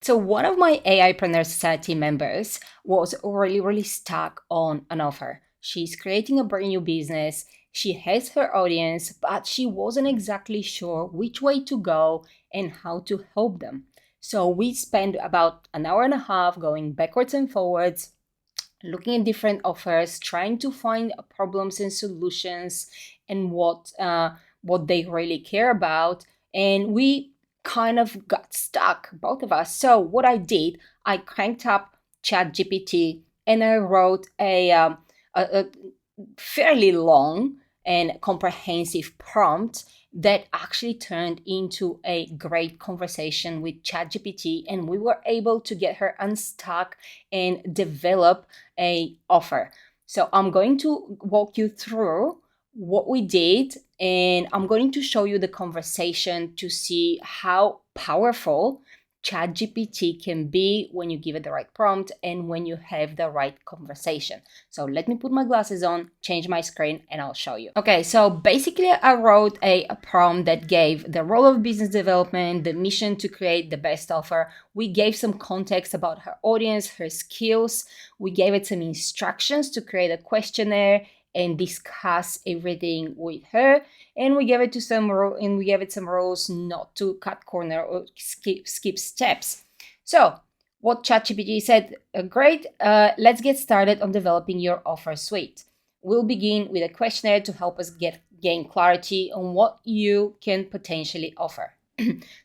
So one of my AIpreneur Society members was really stuck on an offer. She's creating a brand new business. She has her audience, but she wasn't exactly sure which way to go and how to help them. So we spent about an hour and a half going backwards and forwards, looking at different offers, trying to find problems and solutions and what they really care about. And we kind of got stuck, both of us. So what I did, I cranked up ChatGPT and I wrote a fairly long and comprehensive prompt that actually turned into a great conversation with ChatGPT, and we were able to get her unstuck and develop a offer. So I'm going to walk you through what we did, and I'm going to show you the conversation to see how powerful ChatGPT can be when you give it the right prompt and when you have the right conversation. So let me put my glasses on, change my screen, and I'll show you. Okay, so basically I wrote a prompt that gave the role of business development, the mission to create the best offer. We gave some context about her audience, her skills. We gave it some instructions to create a questionnaire and discuss everything with her. And we gave it some rules not to cut corner or skip steps. So what ChatGPT said, great, let's get started on developing your offer suite. We'll begin with a questionnaire to help us gain clarity on what you can potentially offer.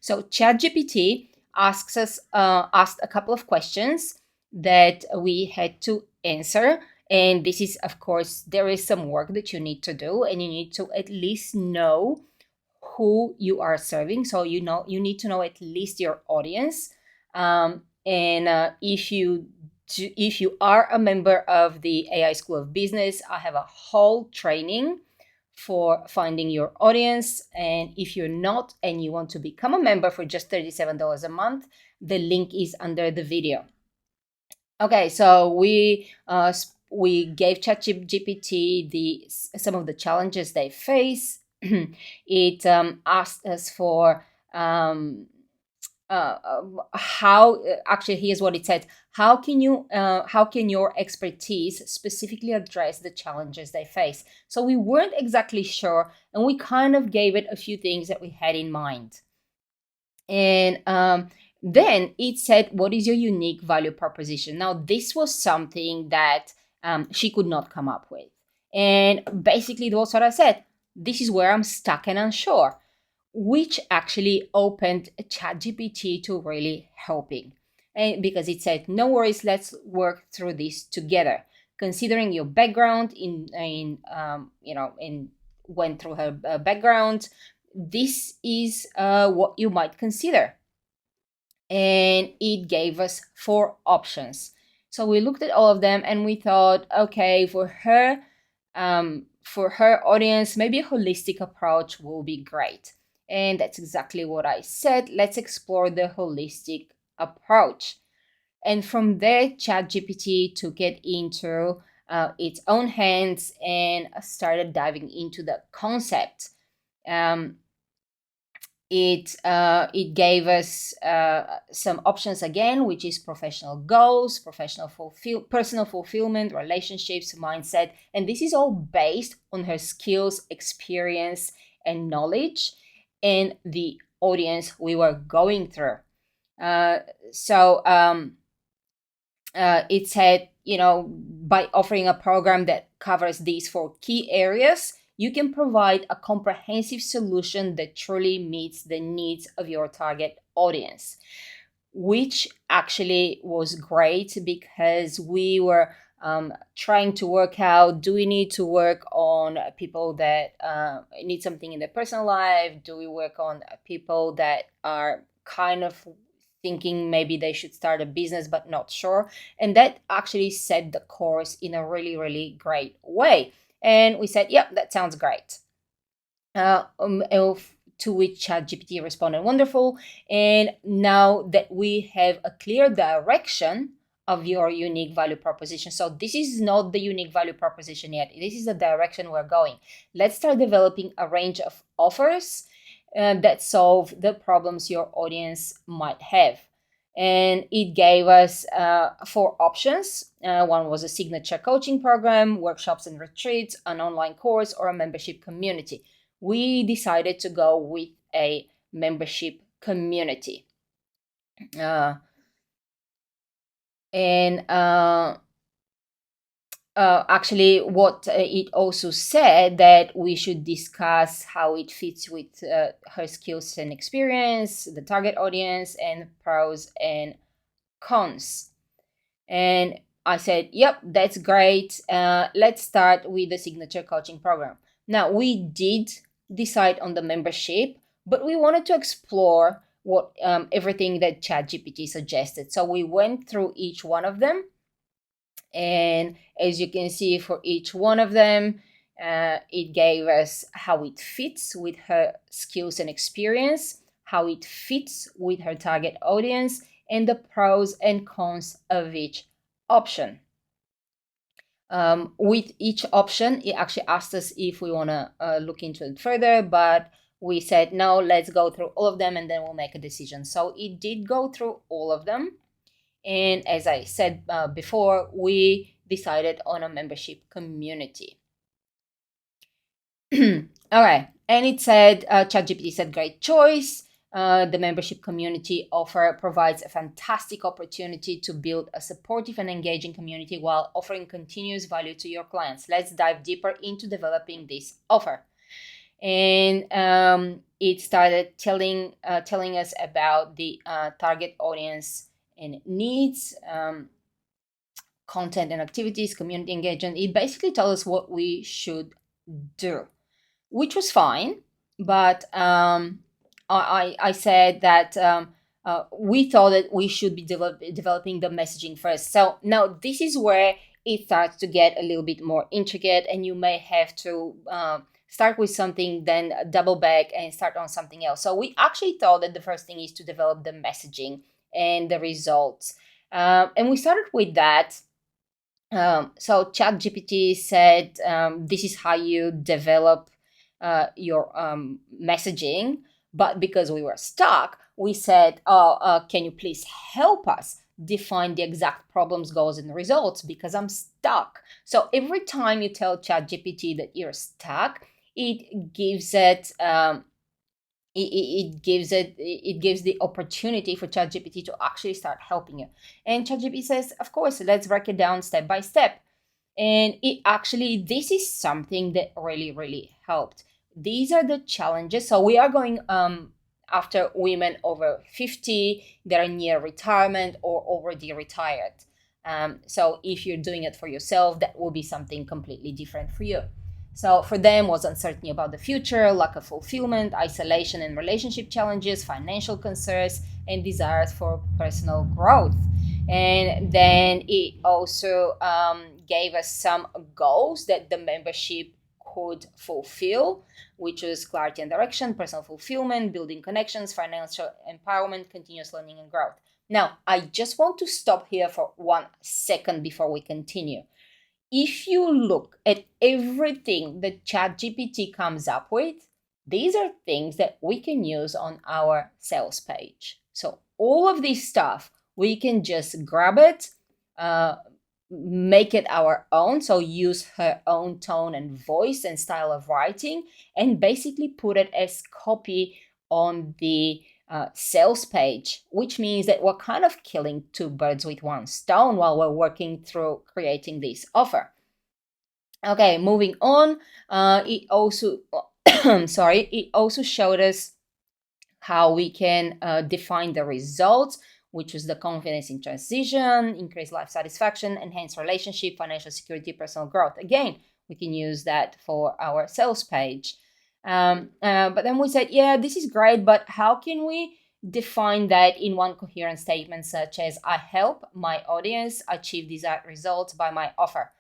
So ChatGPT asked a couple of questions that we had to answer. And this is, of course, there is some work that you need to do, and you need to at least know who you are serving. So you need to know at least your audience. If you are a member of the AI School of Business, I have a whole training for finding your audience. And if you're not and you want to become a member for just $37 a month, the link is under the video. Okay, so we gave ChatGPT some of the challenges they face. It asked us for how actually here's what it said: how can your expertise specifically address the challenges they face? So we weren't exactly sure, and we kind of gave it a few things that we had in mind. And then it said, what is your unique value proposition? Now, this was something that she could not come up with. And basically, that's what I said. This is where I'm stuck and unsure, which actually opened ChatGPT to really helping. And because it said, no worries, let's work through this together. Considering your background went through her background, this is what you might consider. And it gave us 4 options. So we looked at all of them and we thought, okay, for her audience, maybe a holistic approach will be great. And that's exactly what I said. Let's explore the holistic approach. And from there, ChatGPT took it into its own hands and started diving into the concept. It gave us some options again, which is professional goals, personal fulfillment, relationships, mindset, and this is all based on her skills, experience, and knowledge, and the audience we were going through. It said, by offering a program that covers these 4 key areas, you can provide a comprehensive solution that truly meets the needs of your target audience, which actually was great because we were trying to work out, do we need to work on people that need something in their personal life? Do we work on people that are kind of thinking maybe they should start a business but not sure? And that actually set the course in a really, really great way. And we said, yep, that sounds great. To which ChatGPT responded, wonderful. And now that we have a clear direction of your unique value proposition. So this is not the unique value proposition yet. This is the direction we're going. Let's start developing a range of offers that solve the problems your audience might have. And it gave us four options. One was a signature coaching program, workshops and retreats, an online course, or a membership community. We decided to go with a membership community. Uh, and Actually, what it also said that we should discuss how it fits with her skills and experience, the target audience, and pros and cons. And I said, yep, that's great. Let's start with the signature coaching program. Now, we did decide on the membership, but we wanted to explore what everything that ChatGPT suggested. So we went through each one of them. And as you can see, for each one of them, it gave us how it fits with her skills and experience, how it fits with her target audience, and the pros and cons of each option. With each option, it actually asked us if we want to look into it further, but we said no, let's go through all of them and then we'll make a decision. So it did go through all of them. And as I said before, we decided on a membership community. All right. And it said, ChatGPT said, great choice. The membership community offer provides a fantastic opportunity to build a supportive and engaging community while offering continuous value to your clients. Let's dive deeper into developing this offer. And it started telling us about the target audience and needs, content and activities, community engagement. It basically told us what we should do, which was fine. But I said that we thought that we should be developing the messaging first. So now this is where it starts to get a little bit more intricate, and you may have to start with something, then double back and start on something else. So we actually thought that the first thing is to develop the messaging and the results. And we started with that. So ChatGPT said this is how you develop your messaging. But because we were stuck, we said, can you please help us define the exact problems, goals, and results? Because I'm stuck. So every time you tell ChatGPT that you're stuck, it gives it it gives the opportunity for ChatGPT to actually start helping you. And ChatGPT says, of course, let's break it down step by step. And it actually, this is something that really helped. These are the challenges. So we are going after women over 50 that are near retirement or already retired. So if you're doing it for yourself, that will be something completely different for you. So for them was uncertainty about the future, lack of fulfillment, isolation and relationship challenges, financial concerns, and desires for personal growth. And then it also gave us some goals that the membership could fulfill, which was clarity and direction, personal fulfillment, building connections, financial empowerment, continuous learning and growth. Now, I just want to stop here for 1 second before we continue. If you look at everything that ChatGPT comes up with, these are things that we can use on our sales page. So all of this stuff, we can just grab it, make it our own. So use her own tone and voice and style of writing, and basically put it as copy on the sales page, which means that we're kind of killing two birds with one stone while we're working through creating this offer. Okay, moving on. It also, sorry, it also showed us how we can define the results, which was the confidence in transition, increase life satisfaction, enhance relationship, financial security, personal growth. Again, we can use that for our sales page. But then we said, yeah, this is great, but how can we define that in one coherent statement, such as I help my audience achieve desired results by my offer?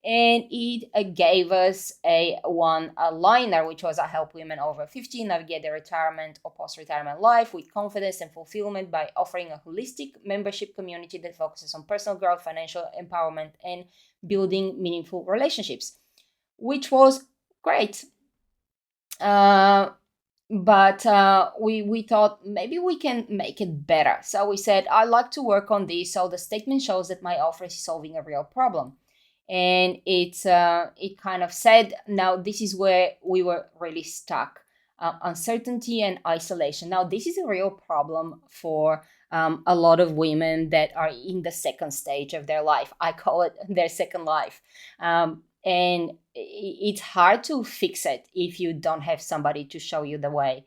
And it gave us a one-liner, which was I help women over 50 navigate their retirement or post-retirement life with confidence and fulfillment by offering a holistic membership community that focuses on personal growth, financial empowerment, and building meaningful relationships, which was great. but we thought maybe we can make it better. So we said, I like to work on this. So the statement shows that my offer is solving a real problem. And it kind of said, now this is where we were really stuck. Uncertainty and isolation. Now this is a real problem for a lot of women that are in the second stage of their life. I call it their second life. And it's hard to fix it if you don't have somebody to show you the way.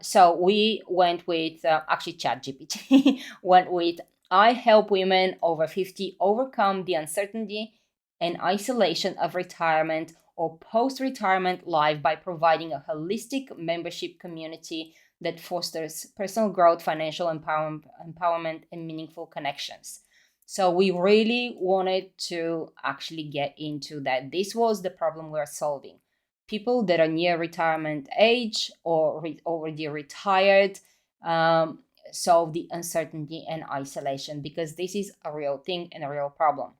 So we went with actually ChatGPT went with, I help women over 50 overcome the uncertainty and isolation of retirement or post-retirement life by providing a holistic membership community that fosters personal growth, financial empowerment, and meaningful connections. So we really wanted to actually get into that. This was the problem we're solving. People that are near retirement age or already retired, um, solve the uncertainty and isolation, because this is a real thing and a real problem.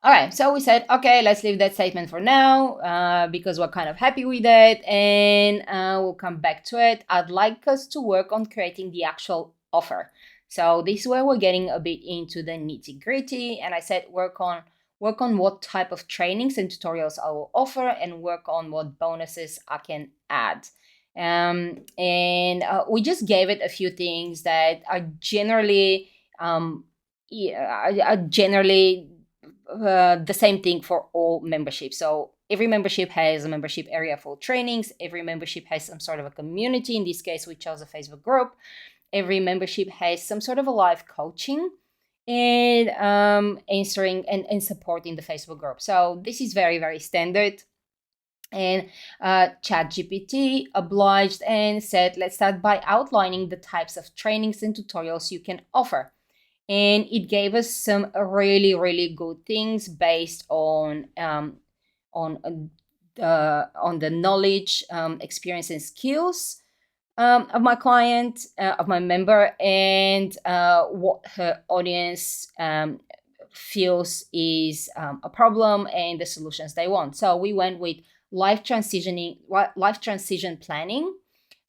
All right, so we said, okay, let's leave that statement for now because we're kind of happy with it, and we'll come back to it. I'd like us to work on creating the actual offer. So this is where we're getting a bit into the nitty gritty, and I said work on what type of trainings and tutorials I will offer, and work on what bonuses I can add. And we just gave it a few things that are generally are generally the same thing for all memberships. So every membership has a membership area for trainings. Every membership has some sort of a community. In this case, we chose a Facebook group. Every membership has some sort of a live coaching and answering and supporting the Facebook group. So this is very, very standard. And ChatGPT obliged and said, let's start by outlining the types of trainings and tutorials you can offer. And it gave us some really, really good things based on the knowledge, experience, and skills of my client, of my member, and what her audience feels is a problem and the solutions they want. So we went with life transition planning,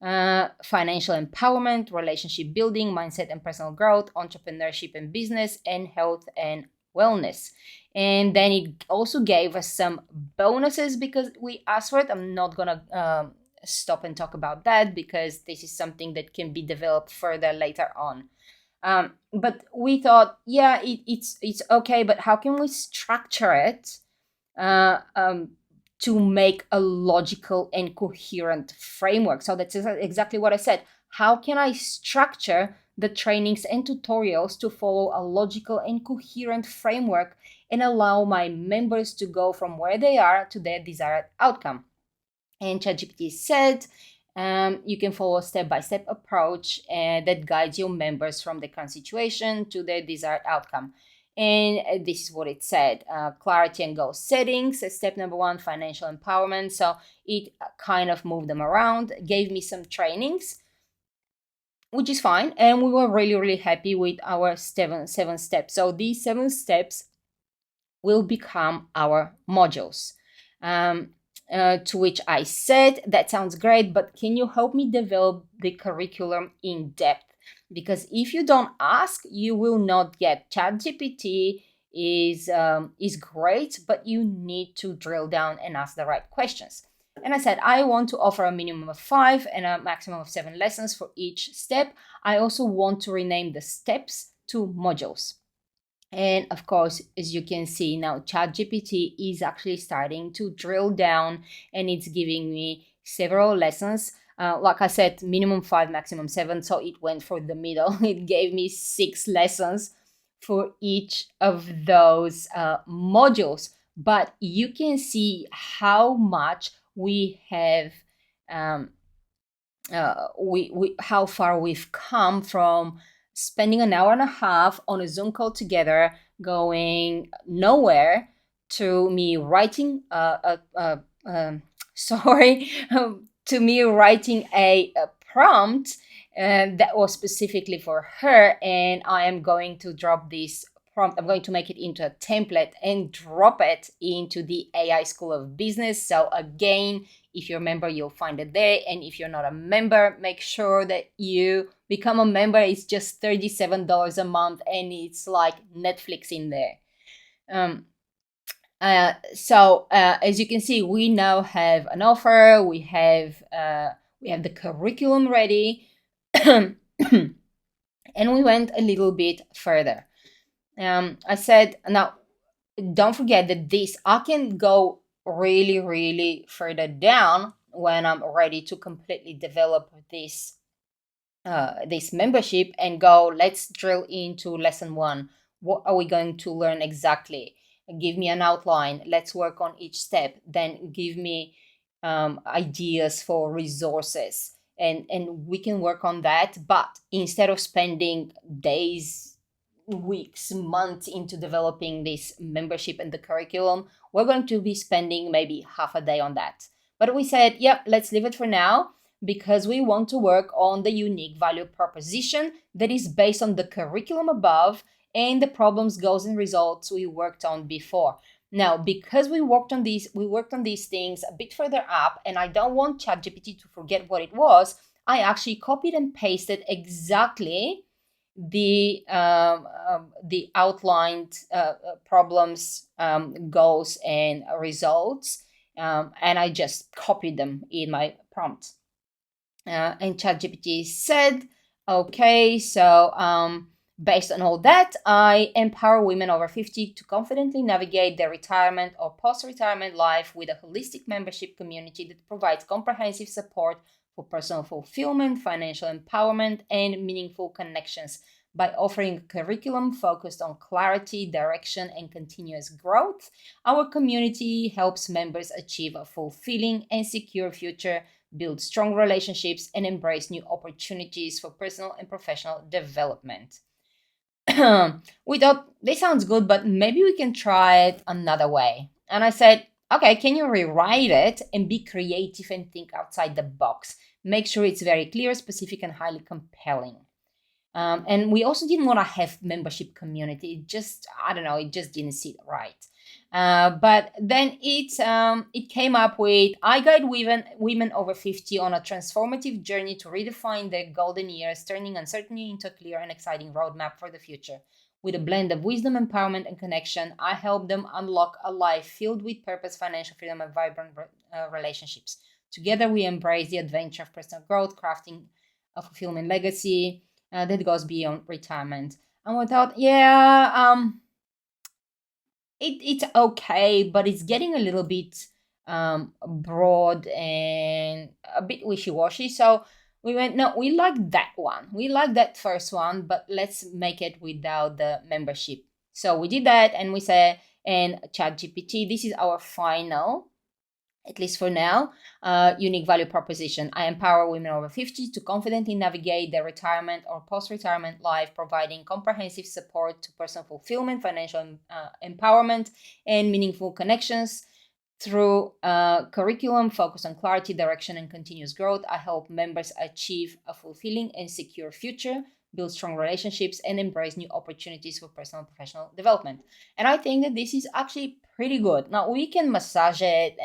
financial empowerment, relationship building, mindset and personal growth, entrepreneurship and business, and health and wellness. And then it also gave us some bonuses because we asked for it. I'm not gonna stop and talk about that because this is something that can be developed further later on. But we thought, yeah, it's okay, but how can we structure it uh, um, to make a logical and coherent framework? So that's exactly what I said. How can I structure the trainings and tutorials to follow a logical and coherent framework and allow my members to go from where they are to their desired outcome? And ChatGPT said, you can follow a step-by-step approach that guides your members from the current situation to their desired outcome. And this is what it said: clarity and goal settings. Step number one, financial empowerment. So it kind of moved them around, gave me some trainings, which is fine. And we were really, really happy with our seven steps. So these 7 steps will become our modules. To which I said, that sounds great, but can you help me develop the curriculum in depth? Because if you don't ask, you will not get. ChatGPT is great, but you need to drill down and ask the right questions. And I said, I want to offer a minimum of 5 and a maximum of 7 lessons for each step. I also want to rename the steps to modules. And of course, as you can see now, ChatGPT is actually starting to drill down and it's giving me several lessons. Like I said, minimum 5, maximum 7. So it went for the middle. It gave me 6 lessons for each of those modules. But you can see how much we have, how far we've come from spending an hour and a half on a Zoom call together, going nowhere, to me writing sorry, to me writing a prompt that was specifically for her, and I am going to drop this prompt, I'm going to make it into a template and drop it into the AI School of Business. So again, if you're a member, you'll find it there. And if you're not a member, make sure that you become a member. It's just $37 a month, and it's like Netflix in there. As you can see, we now have an offer. We have the curriculum ready, and we went a little bit further. I said, now don't forget that I can go really, really further down when I'm ready to completely develop this membership and go, let's drill into lesson one. What are we going to learn exactly? Give me an outline. Let's work on each step. Then give me ideas for resources. And we can work on that. But instead of spending days, weeks, months into developing this membership and the curriculum, we're going to be spending maybe half a day on that. But we said, yep, let's leave it for now, because we want to work on the unique value proposition that is based on the curriculum above and the problems, goals, and results we worked on before. Now, because we worked on these things a bit further up, and I don't want ChatGPT to forget what it was, I actually copied and pasted exactly the outlined problems, goals, and results, and I just copied them in my prompt. And ChatGPT said, okay, so based on all that, I empower women over 50 to confidently navigate their retirement or post-retirement life with a holistic membership community that provides comprehensive support for personal fulfillment, financial empowerment, and meaningful connections. By offering a curriculum focused on clarity, direction, and continuous growth, our community helps members achieve a fulfilling and secure future, build strong relationships, and embrace new opportunities for personal and professional development. We thought this sounds good, but maybe we can try it another way. And I said, okay, can you rewrite it and be creative and think outside the box? Make sure it's very clear, specific, and highly compelling. And we also didn't want to have membership community. It just, I don't know, it just didn't sit right. But then it came up with, I guide women over 50 on a transformative journey to redefine their golden years, turning uncertainty into a clear and exciting roadmap for the future. With a blend of wisdom, empowerment, and connection, I help them unlock a life filled with purpose, financial freedom, and vibrant relationships. Together, we embrace the adventure of personal growth, crafting a fulfillment legacy that goes beyond retirement. And we thought, it's okay, but it's getting a little bit broad and a bit wishy-washy. So we went, no, we like that one. We like that first one, but let's make it without the membership. So we did that, and we said, and ChatGPT, this is our final, at least for now, unique value proposition. I empower women over 50 to confidently navigate their retirement or post-retirement life, providing comprehensive support to personal fulfillment, financial empowerment, and meaningful connections. Through curriculum focused on clarity, direction, and continuous growth, I help members achieve a fulfilling and secure future, build strong relationships, and embrace new opportunities for personal and professional development. And I think that this is actually pretty good. Now, we can massage it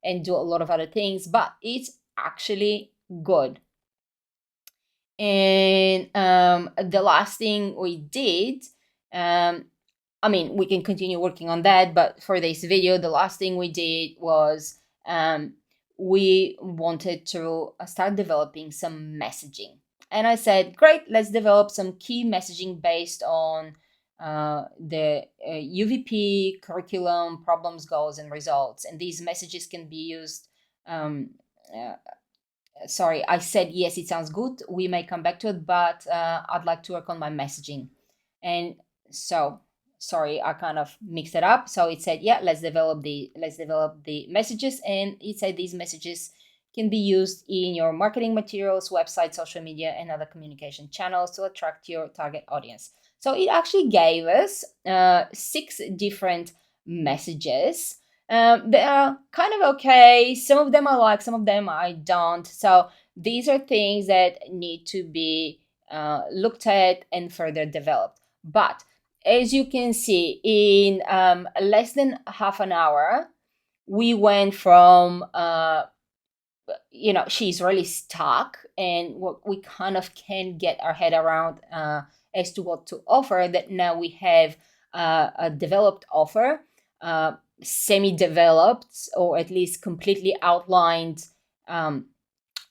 and do a lot of other things, but it's actually good. And the last thing we did, we can continue working on that, but for this video, the last thing we did was we wanted to start developing some messaging. And I said, great, let's develop some key messaging based on the UVP, curriculum, problems, goals, and results. And these messages can be used. Sorry, I said, yes, it sounds good. We may come back to it, but I'd like to work on my messaging. And so, sorry, I kind of mixed it up. So it said, yeah, let's develop the messages. And it said these messages can be used in your marketing materials, website, social media, and other communication channels to attract your target audience. So it actually gave us 6 different messages. They are kind of okay. Some of them I like, some of them I don't. So these are things that need to be looked at and further developed. But as you can see, in less than half an hour, we went from she's really stuck, and what we kind of can get our head around as to what to offer, that now we have a developed offer, uh, semi-developed, or at least completely outlined, um,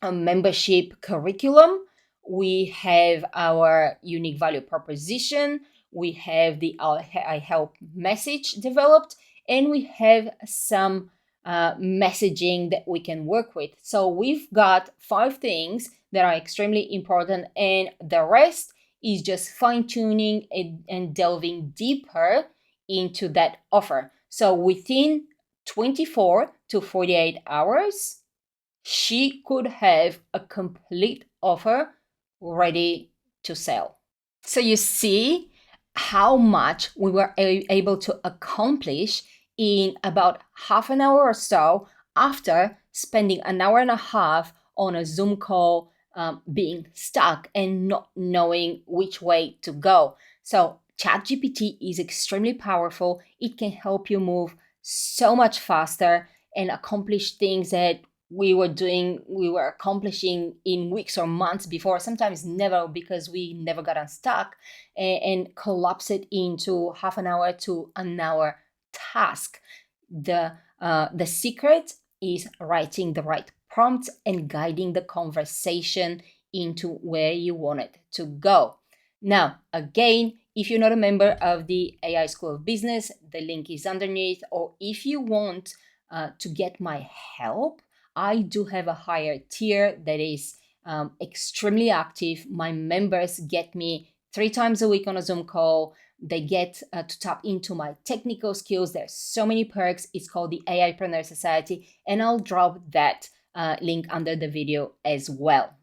a membership curriculum. We have our unique value proposition. We have the I help message developed, and we have some messaging that we can work with. So we've got 5 things that are extremely important, and the rest is just fine tuning and delving deeper into that offer. So within 24 to 48 hours, she could have a complete offer ready to sell. So you see how much we were able to accomplish in about half an hour or so, after spending an hour and a half on a Zoom call, being stuck and not knowing which way to go. So ChatGPT is extremely powerful. It can help you move so much faster and accomplish things that we were accomplishing in weeks or months before, sometimes never, because we never got unstuck, and collapse it into half an hour to an hour task. The secret is writing the right prompts and guiding the conversation into where you want it to go. Now, again, if you're not a member of the AI School of Business, the link is underneath. Or if you want to get my help, I do have a higher tier that is extremely active. My members get me 3 times a week on a Zoom call. They get to tap into my technical skills. There's so many perks. It's called the AIpreneur Society, and I'll drop that link under the video as well.